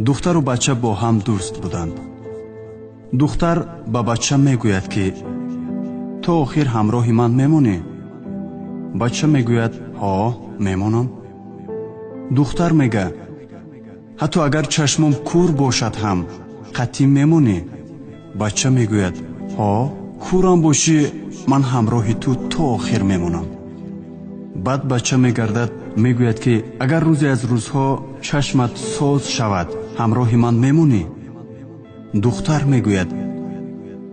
духтару бача бо ҳам дӯст буданд. духтар ба бача мегӯяд ки то охир ҳамроҳи ман мемонӣ? бача мегӯяд ҳо, мемонам. духтар мега ҳатто агар чашмом кур бошад ҳам қатъӣ мемонӣ? бача мегӯяд ҳо, курам бошӣ ман ҳамроҳи ту то охир мемонам. баъд бача мегардад мегӯяд ки агар рӯзе аз рӯзҳо чашмат соз шавад ҳамроҳи ман мемонӣ? духтар мегӯяд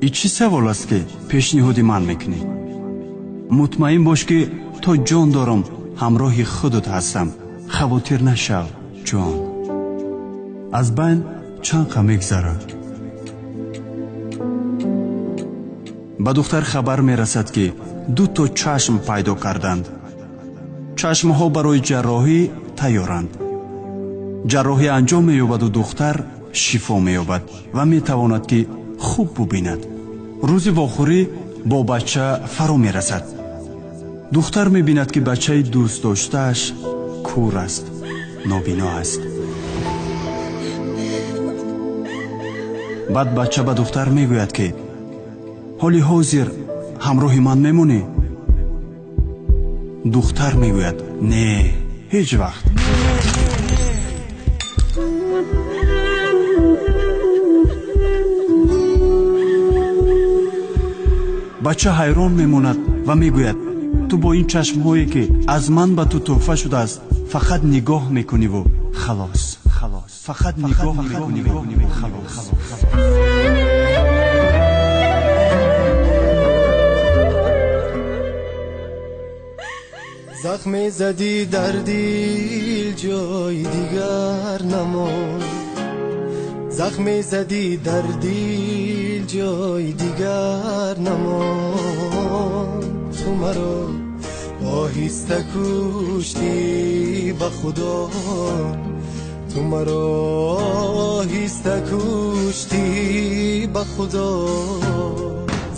и чӣ савол аст ки пешниҳоди ман мекунӣ? мутмаин бош ки то ҷон дорам ҳамроҳи худат ҳастам, хавотир нашав ҷон. аз байн чанд қа мегзарад. ба духтар хабар мерасад ки 2 чашм пайдо карданд. чашмҳо барои ҷарроҳӣ тайёранд. ҷарроҳӣ анҷом меёбаду духтар шифо меёбад ва метавонад ки хуб бубинад. рӯзи вохӯрӣ бо бача фаро мерасад. духтар мебинад ки бачаи дӯстдоштааш кур аст, нобино аст. баъд бача ба духтар мегӯяд ки ҳоли ҳозир ҳамроҳи ман мемонӣ? духтар мегӯяд не, ҳеҷ вақт. бача ҳайрон мемонад ва мегӯяд ту бо ин чашмҳое ки аз ман ба ту тӯҳфа шудааст фақат нигоҳ мекуниву халос. фақат нигоҳ мекуниву халос. زخمی زدی در دل جای دیگر نمان. زخمی زدی در دل جای دیگر نمان. تو مرا آهسته کشتی به خدا. تو مرا آهسته کشتی به خدا.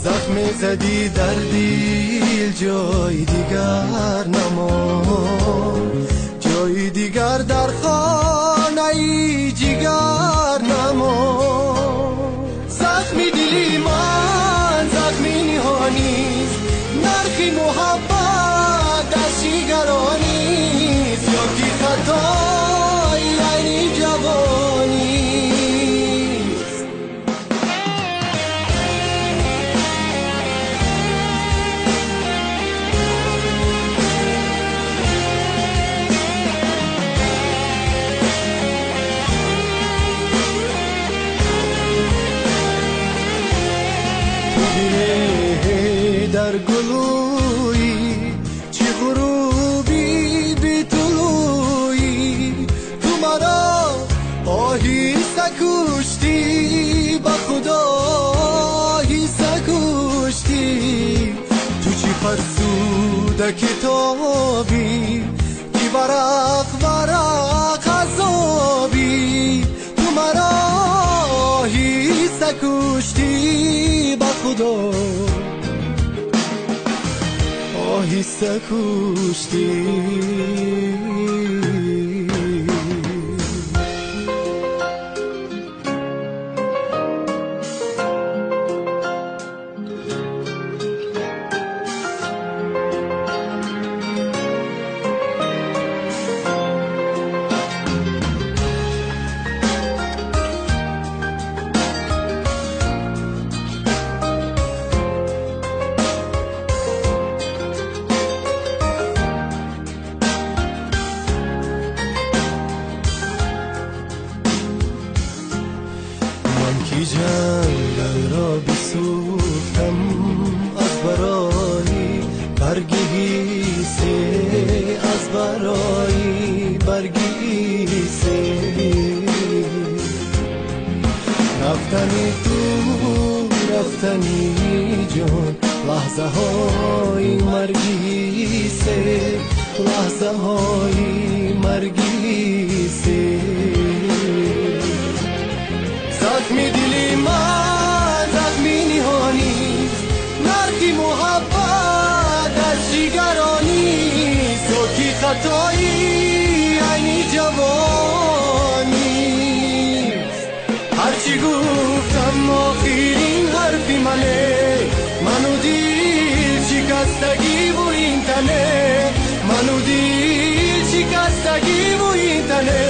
زخمی زدی در دل جای دیگر نمان. جای دیگر در خانه جگر نمان. زخمی دلی من زخمی نهانیست. نرخی محبت در شیگرانیست. یا کی خطای یعنی جوانی. در گلوی چی غروبی بی طلوعی. تو مرا آهسته کشتی به خدا. آهسته کشتی. تو چی فرسوده کتابی کی ورق ورق عذابی. تو مرا آهسته کشتی به خدا. آهسته کشتی. جنگل را بسوختم از برای برگیسه. از برای برگیسه. رفتنی تو رفتنی جان. لحظه های مرگیسه. لحظه های مرگیسه. زخمی دلی من زخمی نهانیست. نرخی محبت در جگرانیست. تو کی خطایی یعنی جوانی. تنه منو دل شکستگی و این تنه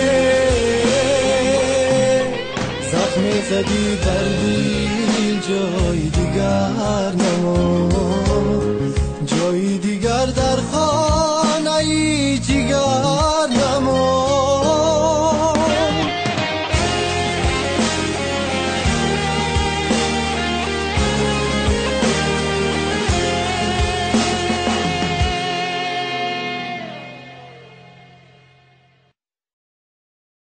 زخم زدی در دل جای دیگر نمون